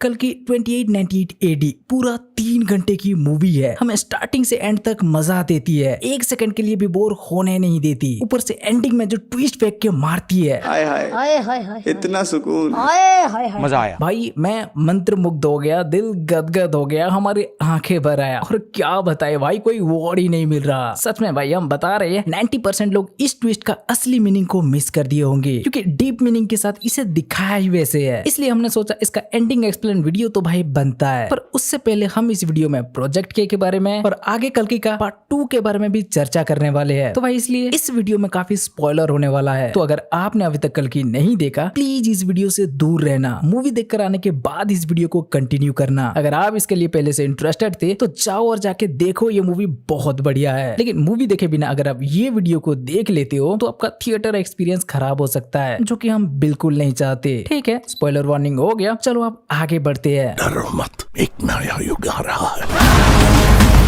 कल की 2898 एडी पूरा 3 घंटे की मूवी है। हमें स्टार्टिंग से एंड तक मजा देती है, एक सेकंड के लिए भी बोर होने नहीं देती। ऊपर से एंडिंग में जो ट्विस्ट फेंक के मारती है, हाय हाय हाय हाय हाय इतना सुकून। हाय हाय हाय मजा आया। भाई मैं मंत्रमुग्ध हो गया, दिल गदगद हो गया, हमारी आंखें भर आया। और क्या बताए भाई, कोई वर्ड ही नहीं मिल रहा। सच में भाई हम बता रहे हैं 90% लोग इस ट्विस्ट का असली मीनिंग को मिस कर दिए होंगे, क्योंकि डीप मीनिंग के साथ इसे दिखाया ही वैसे है। इसलिए हमने सोचा इसका एंडिंग एक्सप्लेन वीडियो तो भाई बनता है, पर उससे पहले हम इस वीडियो में प्रोजेक्ट के बारे में और आगे कल्कि का पार्ट 2 के बारे में भी चर्चा करने वाले हैं। तो भाई इसलिए इस वीडियो में काफी स्पॉइलर होने वाला है। तो अगर आपने अभी तक कल्कि नहीं देखा, प्लीज इस वीडियो से दूर रहना। मूवी देखकर आने के बाद इस वीडियो को कंटिन्यू करना। अगर आप इसके लिए पहले से इंटरेस्टेड थे तो जाओ और जाके देखो, ये मूवी बहुत बढ़िया है। लेकिन मूवी देखे बिना अगर आप ये वीडियो को देख लेते हो तो आपका थिएटर एक्सपीरियंस खराब हो सकता है, जो कि हम बिल्कुल नहीं चाहते। ठीक है, स्पॉइलर वार्निंग हो गया, चलो आप आगे बढ़ते हैं। डरो मत, एक नया युग आ रहा है।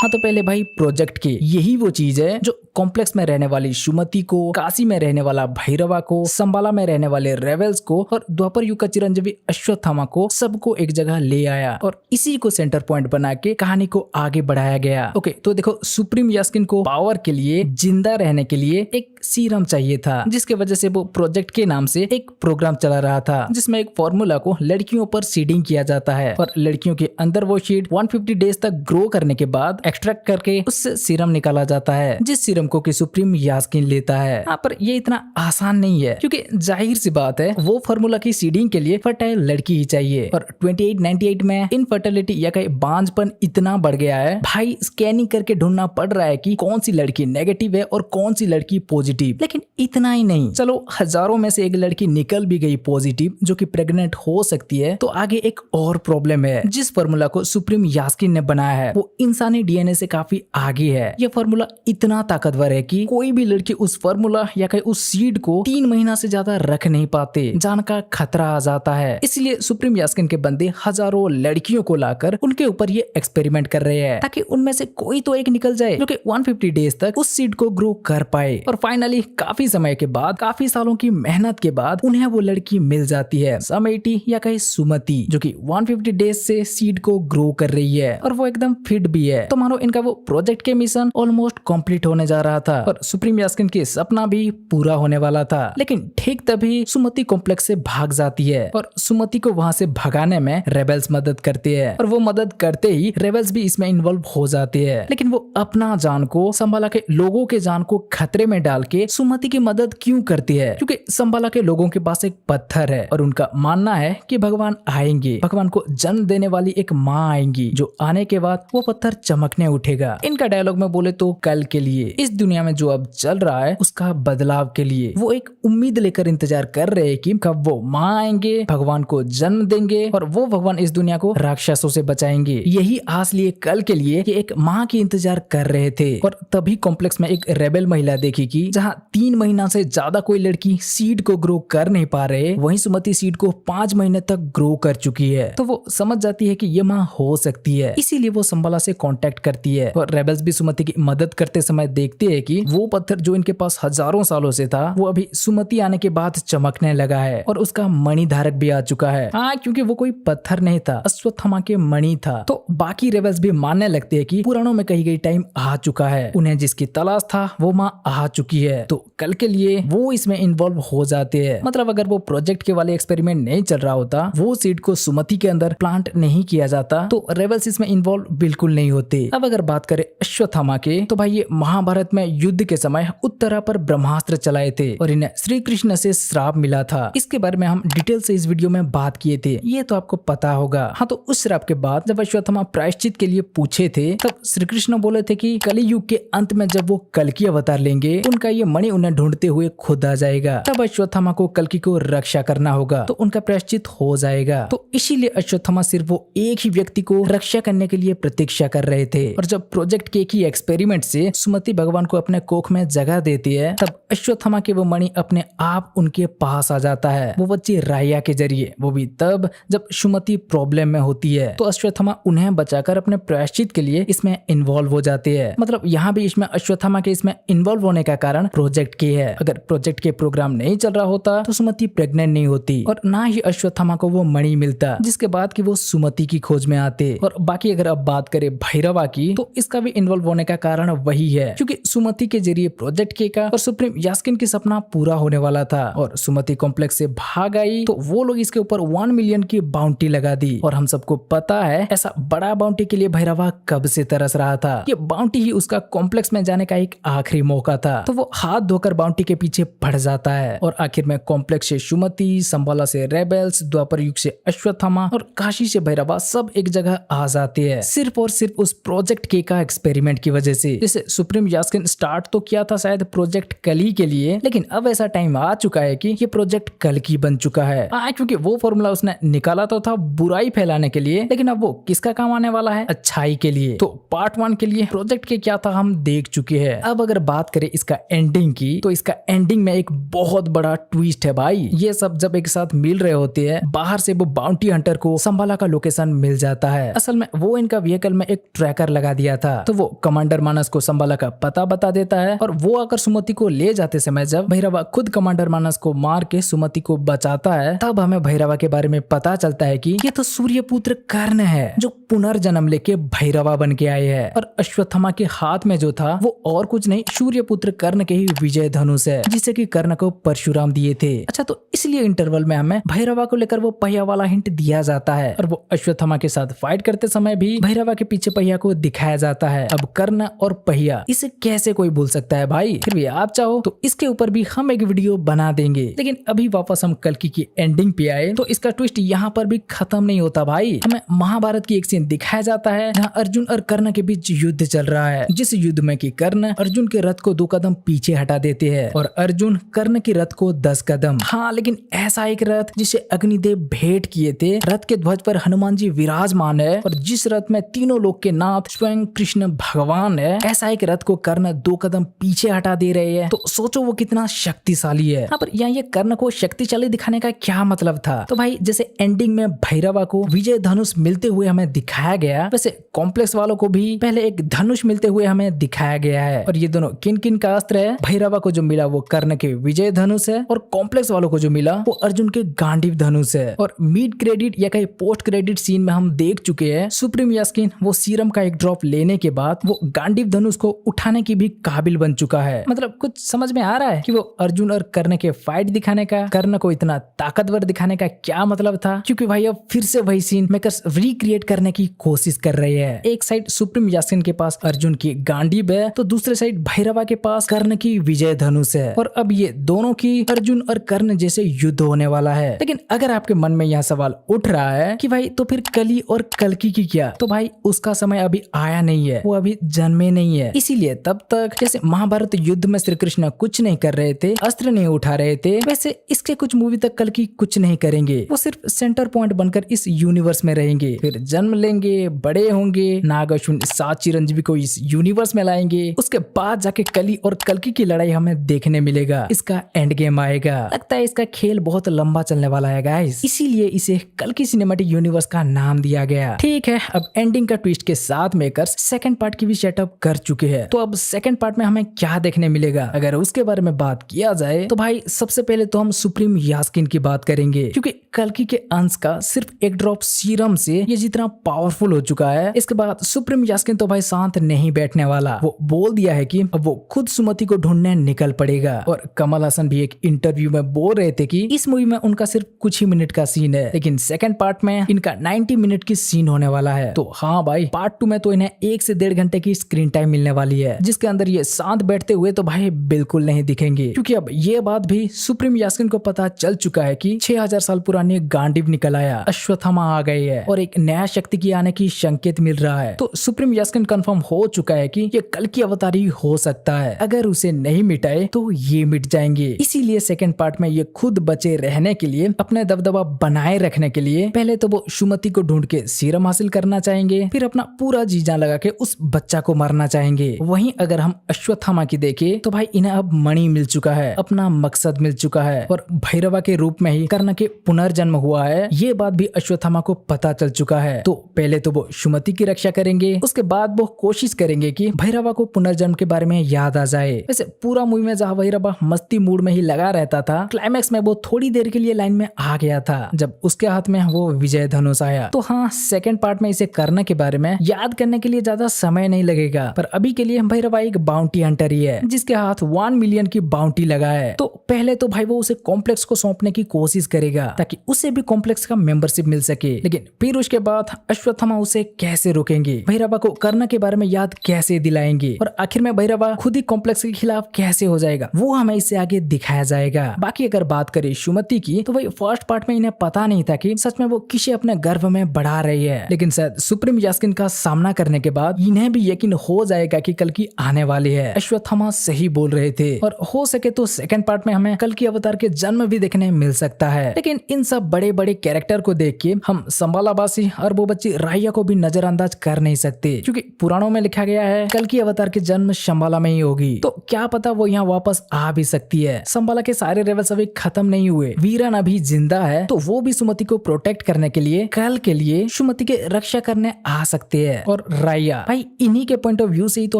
हाँ तो पहले भाई प्रोजेक्ट के, यही वो चीज है जो कॉम्प्लेक्स में रहने वाली सुमति को, काशी में रहने वाला भैरवा को, संबाला में रहने वाले रेवेल्स को और द्वापर युग का चिरंजीवी अश्वत्थामा को सबको एक जगह ले आया और इसी को सेंटर पॉइंट बना के कहानी को आगे बढ़ाया गया। ओके, तो देखो सुप्रीम यास्किन को पावर के लिए, जिंदा रहने के लिए एक सीरम चाहिए था, जिसके वजह से वो प्रोजेक्ट के नाम से एक प्रोग्राम चला रहा था, जिसमें एक फॉर्मूला को लड़कियों पर सीडिंग किया जाता है और लड़कियों के अंदर वो शीड 150 डेज तक ग्रो करने के बाद एक्सट्रैक्ट करके उससे सीरम निकाला जाता है, जिस सीरम को कि सुप्रीम यास्किन लेता है। यहाँ पर ये इतना आसान नहीं है, क्योंकि जाहिर सी बात है वो फॉर्मूला की सीडिंग के लिए फर्टाइल लड़की ही चाहिए। और 2898 में इनफर्टिलिटी या कहीं बांझपन इतना बढ़ गया है भाई, स्कैनिंग करके ढूंढना पड़ रहा है कि कौन सी लड़की नेगेटिव है और कौन सी लड़की पॉजिटिव। लेकिन इतना ही नहीं, चलो हजारों में से एक लड़की निकल भी गई पॉजिटिव, जो कि प्रेग्नेंट हो सकती है, तो आगे एक और प्रॉब्लम है। जिस फॉर्मूला को सुप्रीम यास्किन ने बनाया है वो इंसानी डीएनए से काफी आगे है। यह फॉर्मूला इतना ताकतवर है कि कोई भी लड़की उस फॉर्मूला या कहीं उस सीड को 3 महीना से ज्यादा रख नहीं पाते, जान का खतरा आ जाता है। इसलिए सुप्रीम यास्किन के बंदे हजारों लड़कियों को लाकर उनके ऊपर ये एक्सपेरिमेंट कर रहे हैं, ताकि उनमें से कोई तो एक निकल जाए जो कि 150 डेज तक उस सीड को ग्रो कर पाए। और फाइनली काफी समय के बाद, काफी सालों की मेहनत के बाद उन्हें वो लड़की मिल जाती है, समेटी या कहीं सुमति, जो कि 150 डेज से सीड को ग्रो कर रही है और वो एकदम फिट भी है। तो मानो इनका वो प्रोजेक्ट के मिशन ऑलमोस्ट कंप्लीट होने जा रहा था और सुप्रीम यास्किन के सपना भी पूरा होने वाला था। लेकिन ठीक तभी सुमति कॉम्प्लेक्स से भाग जाती है और सुमति को वहां से भगाने में रेबेल्स मदद करते हैं और वो मदद करते ही रेबेल्स भी इसमें इन्वॉल्व हो जाते हैं। लेकिन वो अपना जान को, संबाला के लोगों के जान को खतरे में डाल के सुमति की मदद क्यों करती है? क्योंकि संबाला के लोगों के पास एक पत्थर है और उनका मानना है कि भगवान आएंगे, भगवान को जन्म देने वाली एक माँ आएंगी, जो आने के बाद वो पत्थर चमकने उठेगा। इनका डायलॉग में बोले तो कल के लिए, इस दुनिया में जो अब चल रहा है उसका बदलाव के लिए वो एक उम्मीद लेकर इंतजार कर रहे हैं कि कब वो माँ आएंगे, भगवान को जन्म देंगे और वो भगवान इस दुनिया को राक्षसों से बचाएंगे। यही आस लिए कल के लिए कि एक माँ की इंतजार कर रहे थे। और तभी कॉम्प्लेक्स में एक रेबेल महिला देखी कि जहाँ 3 महीना से ज्यादा कोई लड़की सीड को ग्रो कर नहीं पा रहे, वहीं सुमति सीड को 5 महीने तक ग्रो कर चुकी है। तो वो समझ जाती है कि ये माँ हो सकती है, इसीलिए वो संबाला से कांटेक्ट करती है और रेबेल्स भी सुमति की मदद करते समय देखते हैं कि वो पत्थर जो इनके पास हजारों सालों से था, वो अभी सुमति आने के बाद चमकने लगा है और उसका मणि धारक भी आ चुका है। हाँ, क्योंकि वो कोई पत्थर नहीं था, अश्वत्थामा के मणि था। तो बाकी रेबेल्स भी मानने लगते हैं कि पुराणों में कही गई टाइम आ चुका है, उन्हें जिसकी तलाश था वो माँ आ चुकी है। तो कल के लिए वो इसमें इन्वॉल्व हो जाते हैं। मतलब अगर वो प्रोजेक्ट के वाले एक्सपेरिमेंट नहीं चल रहा होता, वो सीड को सुमति के अंदर प्लांट नहीं किया जाता, तो रेबेल्स इसमें इन्वॉल्व बिल्कुल नहीं होते। अब अगर बात करें अश्वत्थामा के, तो भाई ये महाभारत में युद्ध के समय उत्तरा पर ब्रह्मास्त्र चलाए थे और इन्हें श्री कृष्ण से श्राप मिला था। इसके बारे में हम डिटेल से इस वीडियो में बात किए थे, ये तो आपको पता होगा। हाँ, तो उस श्राप के बाद जब अश्वत्थामा प्रायश्चित के लिए पूछे थे, तब श्री कृष्ण बोले थे कि कलियुग के अंत में जब वो कल्कि अवतार लेंगे, उनका ये मणि उन्हें ढूंढते हुए खुद आ जाएगा। तब अश्वत्थामा को कल्कि को रक्षा करना होगा, तो उनका प्रायश्चित हो जाएगा। तो इसीलिए अश्वत्थामा सिर्फ वो एक ही व्यक्ति को रक्षा करने के लिए प्रतीक्षा कर रहे थे। और जब प्रोजेक्ट के ही एक्सपेरिमेंट से सुमति भगवान भैरवान को अपने कोख में जगह देती है, तब अश्वत्थामा की वो मणि अपने आप उनके पास आ जाता है, वो बच्ची राया के जरिए, वो भी तब जब सुमति प्रॉब्लम में होती है। तो अश्वत्थामा उन्हें बचाकर अपने प्रायश्चित के लिए इसमें इन्वॉल्व हो जाती है। मतलब यहाँ भी इसमें अश्वत्थामा के इसमें इन्वॉल्व होने का कारण प्रोजेक्ट के है। अगर प्रोजेक्ट के प्रोग्राम नहीं चल रहा होता तो सुमति प्रेग्नेंट नहीं होती और ना ही अश्वत्थामा को वो मणि मिलता, जिसके बाद की वो सुमति की खोज में आते। और बाकी अगर अब बात करें भैरवा की, तो इसका भी इन्वॉल्व होने का कारण वही है, क्योंकि सुमति के जरिए प्रोजेक्ट के का और सुप्रीम यास्किन की सपना पूरा होने वाला था और सुमति कॉम्प्लेक्स से भाग आई, तो वो लोग इसके ऊपर 1 मिलियन की बाउंटी लगा दी। और हम सबको पता है ऐसा बड़ा बाउंटी के लिए भैरवा कब से तरस रहा था। ये बाउंटी ही उसका कॉम्प्लेक्स में जाने का एक आखिरी मौका था। तो वो हाथ धोकर बाउंटी के पीछे बढ़ जाता है और आखिर में कॉम्प्लेक्स से सुमति, संबाला से रेबेल्स, द्वापर युग से अश्वत्थामा और काशी से भैरवा सब एक जगह आ जाते हैं, सिर्फ और सिर्फ उस प्रोजेक्ट के का एक्सपेरिमेंट की वजह से। जैसे सुप्रीम यास्किन स्टार्ट तो किया था शायद प्रोजेक्ट कली के लिए, लेकिन अब ऐसा टाइम आ चुका है कि ये प्रोजेक्ट कल्कि बन चुका है। क्योंकि वो फॉर्मूला उसने निकाला तो था बुराई फैलाने के लिए, लेकिन अब वो किसका काम आने वाला है? अच्छाई के लिए। तो पार्ट 1 के लिए प्रोजेक्ट के क्या था हम देख चुके हैं। अब अगर बात करें इसका एंडिंग की, तो इसका एंडिंग में एक बहुत बड़ा ट्विस्ट है भाई। ये सब जब एक साथ मिल रहे होते हैं, बाहर से वो बाउंटी हंटर को संबाला का लोकेशन मिल जाता है। असल में वो इनका व्हीकल में एक ट्रैकर लगा दिया था, तो वो कमांडर मानस को संबाला का पता बता देता है और वो आकर सुमति को ले जाते समय जब भैरवा खुद कमांडर मानस को मार के सुमति को बचाता है, तब हमें भैरवा के बारे में पता चलता है कि ये तो सूर्यपुत्र कर्ण है जो पुनर्जन्म लेके भैरवा बन के आए हैं। और अश्वत्थामा के हाथ में जो था वो और कुछ नहीं, सूर्यपुत्र कर्ण के ही विजय धनुष है, जिसे कि कर्ण को परशुराम दिए थे। अच्छा, तो इसलिए इंटरवल में हमें भैरवा को लेकर वो पहिया वाला हिंट दिया जाता है और वो अश्वत्थामा के साथ फाइट करते समय भी भैरवा के पीछे पहिया को दिखाया जाता है। अब कर्ण और पहिया, इसे कैसे कोई भूल सकता है भाई? फिर भी आप चाहो तो इसके ऊपर भी हम एक वीडियो बना देंगे। लेकिन अभी वापस हम कल्कि की एंडिंग पे आए, तो इसका ट्विस्ट यहाँ पर भी खत्म नहीं होता भाई। हमें महाभारत की एक सीन दिखाया जाता है जहाँ अर्जुन और कर्ण के बीच युद्ध चल रहा है, जिस युद्ध में कि कर्ण अर्जुन के रथ को 2 कदम पीछे हटा देते हैं और अर्जुन कर्ण के रथ को 10 कदम। हाँ, लेकिन ऐसा एक रथ जिसे अग्निदेव भेंट किए थे, रथ के ध्वज पर हनुमान जी विराजमान है और जिस रथ में तीनों लोक के नाथ स्वयं कृष्ण भगवान है, ऐसा एक रथ को कर्ण 2 कदम पीछे हटा दे रहे हैं। तो सोचो वो कितना शक्तिशाली है। पर यहाँ ये कर्ण को शक्तिशाली दिखाने का क्या मतलब था? तो भाई जैसे एंडिंग में भैरवा को विजय धनुष मिलते हुए हमें दिखाया गया, वैसे कॉम्प्लेक्स वालों को भी पहले एक धनुष मिलते हुए हमें दिखाया गया है। और ये दोनों किन किन का अस्त्र है? भैरवा को जो मिला वो कर्ण के विजय धनुष है और कॉम्प्लेक्स वालों को जो मिला वो अर्जुन के गांडीव धनुष है। और मिड क्रेडिट या कहीं पोस्ट क्रेडिट सीन में हम देख चुके हैं सुप्रीम यास्किन वो सीरम का एक ड्रॉप लेने के बाद वो गांडीव धनुष को उठाने की भी काबिल बन चुका है। मतलब कुछ समझ में आ रहा है कि वो अर्जुन और कर्ण के फाइट दिखाने का, कर्ण को इतना ताकतवर दिखाने का क्या मतलब था? क्योंकि भाई अब फिर से वही सीन मेकर्स रिक्रिएट करने की कोशिश कर रहे हैं। एक साइड सुप्रीम यास्किन के पास अर्जुन की गांडीव है, तो दूसरे साइड भैरवा के पास कर्ण की विजय धनुष है और अब ये दोनों की अर्जुन और कर्ण जैसे युद्ध होने वाला है। लेकिन अगर आपके मन में यह सवाल उठ रहा है कि भाई तो फिर कली और कल्कि की क्या? तो भाई उसका समय अभी आया नहीं है, वो अभी जन्मे नहीं है। इसीलिए तब तक जैसे महाभारत युद्ध में श्री कृष्ण कुछ नहीं कर रहे थे, अस्त्र नहीं उठा रहे थे, वैसे इसके कुछ मूवी तक कल्कि कुछ नहीं करेंगे। वो सिर्फ सेंटर पॉइंट बनकर इस यूनिवर्स में रहेंगे, फिर जन्म लेंगे, बड़े होंगे, नाग अश्विन 7 चिरंजीवी को इस यूनिवर्स में लाएंगे। उसके बाद जाके कली और कल्कि की लड़ाई हमें देखने मिलेगा, इसका एंड गेम आएगा। लगता है इसका खेल बहुत लंबा चलने वाला है गाइस, इसीलिए इसे कल्कि सिनेमैटिक यूनिवर्स का नाम दिया गया। ठीक है, अब एंडिंग का ट्विस्ट के साथ मेकर्स सेकंड पार्ट की भी सेटअप कर चुके हैं। तो अब सेकंड पार्ट में हमें क्या देखने मिलेगा? अगर उसके बारे में बात किया जाए तो भाई सबसे पहले तो हम सुप्रीम यास्किन की बात करेंगे, क्योंकि कल्कि के अंश का सिर्फ एक ड्रॉप सीरम से ये जितना पावरफुल हो चुका है, इसके बाद सुप्रीम यास्किन तो भाई शांत नहीं बैठने वाला। वो बोल दिया है कि अब वो खुद सुमति को ढूंढने निकल पड़ेगा। और कमल हसन भी एक इंटरव्यू में बोल रहे थे कि इस मूवी में उनका सिर्फ कुछ ही मिनट का सीन है, लेकिन सेकंड पार्ट में इनका 90 मिनट की सीन होने वाला है। तो हाँ भाई, पार्ट 2 में तो इन्हें 1 से 1.5 घंटे की स्क्रीन टाइम मिलने वाली है, जिसके अंदर ये शांत बैठते हुए तो भाई बिल्कुल नहीं दिखेंगे। क्योंकि अब ये बात भी सुप्रीम यास्किन को पता चल चुका है कि 6000 साल पुरानी गांडीव निकल आया, अश्वत्थामा आ गए है और एक नया शक्ति की आने की संकेत मिल रहा है। तो सुप्रीम यास्किन कंफर्म हो चुका है कि ये कल्कि अवतारी हो सकता है। अगर उसे नहीं मिटाए तो ये मिट जाएंगे। इसीलिए सेकंड पार्ट में ये खुद बचे रहने के लिए, अपने दबदबा बनाए रखने के लिए पहले तो वो सुमति को ढूंढ के सीरम हासिल करना चाहेंगे, फिर अपना पूरा जी जान लगा के उस बच्चा को मारना चाहेंगे। वहीं अगर हम अश्वत्थामा की देखें तो भाई इन्हें अब मणि मिल चुका है, अपना मकसद मिल चुका है और भैरवा के रूप में ही कर्ण के पुनर्जन्म हुआ है, ये बात भी अश्वत्थामा को पता चल चुका है। तो पहले तो वो सुमति की रक्षा करेंगे, उसके बाद वो कोशिश करेंगे कि भैरवा को पुनर्जन्म के बारे में याद आ जाए। वैसे पूरा मूवी में जहाँ भैरवा मस्ती मूड में ही लगा रहता था, क्लाइमैक्स में वो थोड़ी देर के लिए लाइन में आ गया था जब उसके हाथ में वो विजय धनुष आया। तो हाँ, सेकंड पार्ट में इसे कर्ण के बारे में याद करने के लिए ज्यादा समय नहीं लगेगा, पर अभी के लिए भैरवा एक बाउंटी हंटर ही है जिसके हाथ 1 मिलियन की बाउंटी लगा है। तो पहले तो भाई वो उसे कॉम्प्लेक्स को सौंपने की कोशिश करेगा ताकि उसे भी कॉम्प्लेक्स का मेंबरशिप मिल सके, लेकिन फिर उसके बाद अश्वत्थामा उसे कैसे रोकेंगे, भैरवा को कर्ण के बारे में याद कैसे दिलाएंगे और आखिर में भैरवा खुद ही कॉम्प्लेक्स के खिलाफ कैसे हो जाएगा, वो हमें इससे आगे दिखाया जाएगा। बाकी अगर बात करें सुमति की, तो भाई फर्स्ट पार्ट में इन्हें पता नहीं था कि सच में वो किसे अपने गर्भ में बढ़ा रही है, लेकिन शायद सुप्रीम यास्किन का सामना करने के बाद इन्हें भी यकीन हो जाएगा कि कल की आने वाली है। अश्वत्थामा सही बोल रहे थे और हो सके तो सेकंड पार्ट में हमें कल की अवतार के जन्म भी देखने मिल सकता है। लेकिन इन सब बड़े बड़े कैरेक्टर को देख के हम संबालावासी और वो बच्ची राया को भी नजरअंदाज कर नहीं सकते, क्योंकि पुराणों में लिखा गया है कल की अवतार की जन्म शंबाला में ही होगी। तो क्या पता वो यहाँ वापस आ भी सकती है। शंबाला के सारे रेवल्स अभी खत्म नहीं हुए, वीरन अभी जिंदा है, तो वो भी सुमति को प्रोटेक्ट करने के लिए कल के लिए सुमति के रक्षा करने आ सकते हैं। और राया भाई इन्हीं के पॉइंट ऑफ व्यू से ही तो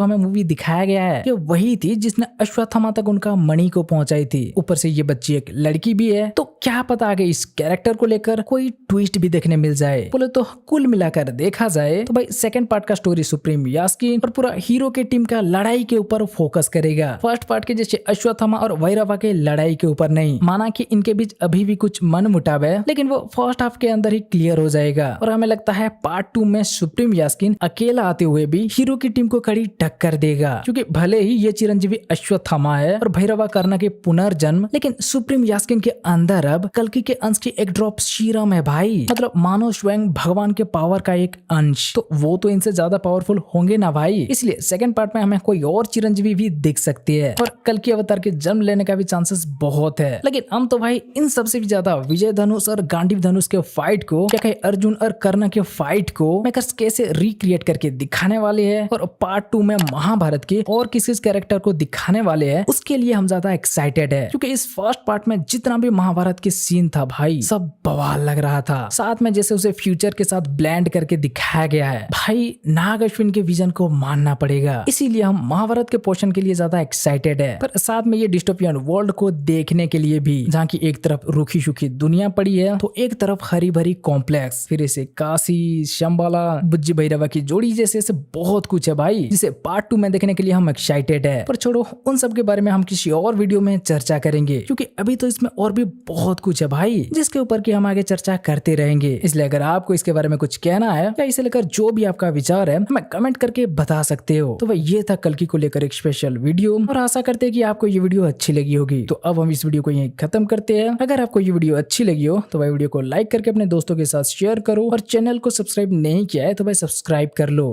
हमें मूवी दिखाया गया है कि वही थी जिसने अश्वत्थामा तक उनका मणि को पहुंचाई थी। ऊपर से ये बच्ची एक लड़की भी है, तो क्या पता आगे इस कैरेक्टर को लेकर कोई ट्विस्ट भी देखने मिल जाए। बोले तो कुल मिलाकर देखा जाए तो भाई सेकंड पार्ट का स्टोरी सुप्रीम यास्किन और पूरा हीरो के टीम का लड़ाई के ऊपर फोकस करेगा। फर्स्ट पार्ट के जैसे अश्वत्थामा और भैरवा के लड़ाई के ऊपर नहीं। माना कि इनके बीच अभी भी कुछ मन मुटाव है, लेकिन वो फर्स्ट हाफ के अंदर ही क्लियर हो जाएगा और हमें लगता है पार्ट 2 में सुप्रीम यास्किन अकेला आते हुए भी हीरो की टीम को कड़ी टक्कर देगा, क्योंकि भले ही ये चिरंजीवी अश्वत्थामा है और भैरवा कर्ण के पुनर्जन्म, लेकिन सुप्रीम यास्किन के अंदर अब कल्कि के अंश की एक ड्रॉप सीरम है भाई, मतलब मानो स्वयं भगवान के पावर का एक अंश। तो वो तो इनसे ज्यादा पावरफुल होंगे ना भाई, इसलिए सेकंड पार्ट में हमें कोई और चिरंजीवी भी दिख सकती है और कल्कि अवतार के जन्म लेने का भी चांसेस बहुत है। लेकिन हम तो भाई इन सबसे भी ज्यादा विजय धनुष और गांडीव धनुष के फाइट को, क्या कहे अर्जुन और कर्ण के फाइट को मेकर्स कैसे रिक्रिएट करके दिखाने वाले हैं और पार्ट 2 में महाभारत के और किस कैरेक्टर को दिखाने वाले हैं, उसके लिए हम ज्यादा एक्साइटेड है। क्योंकि इस फर्स्ट पार्ट में जितना भी महाभारत के सीन था भाई सब बवाल लग रहा था, साथ में जैसे उसे फ्यूचर के साथ ब्लेंड करके दिखाया गया है भाई, नाग अश्विन के विजन को मानना पड़ेगा। इसीलिए हम महाभारत के पोर्शन के लिए ज्यादा एक्साइटेड है, पर साथ में ये डिस्टोपियन वर्ल्ड को देखने के लिए भी, जहाँ की एक तरफ रूखी सूखी दुनिया पड़ी है तो एक तरफ हरी भरी कॉम्प्लेक्स, फिर इसे काशी शंबाला बुज्जी भैरवा की जोड़ी जैसे बहुत कुछ है भाई, जिसे पार्ट 2 में देखने के लिए हम एक्साइटेड है। पर छोड़ो उन सब के बारे में हम किसी और वीडियो में चर्चा करेंगे, क्योंकि अभी तो इसमें और भी बहुत कुछ है भाई जिसके ऊपर की हम आगे चर्चा करते रहेंगे। इसलिए अगर आपको इसके बारे में कुछ कहना है या इसे लेकर जो भी आपका विचार है हमें कमेंट करके बता सकते हो। तो भाई ये था कल्कि को लेकर एक स्पेशल वीडियो और आशा करते हैं कि आपको ये वीडियो अच्छी लगी होगी। तो अब हम इस वीडियो को यहीं खत्म करते हैं। अगर आपको ये वीडियो अच्छी लगी हो तो भाई वीडियो को लाइक करके अपने दोस्तों के साथ शेयर करो और चैनल को सब्सक्राइब नहीं किया है तो भाई सब्सक्राइब कर लो।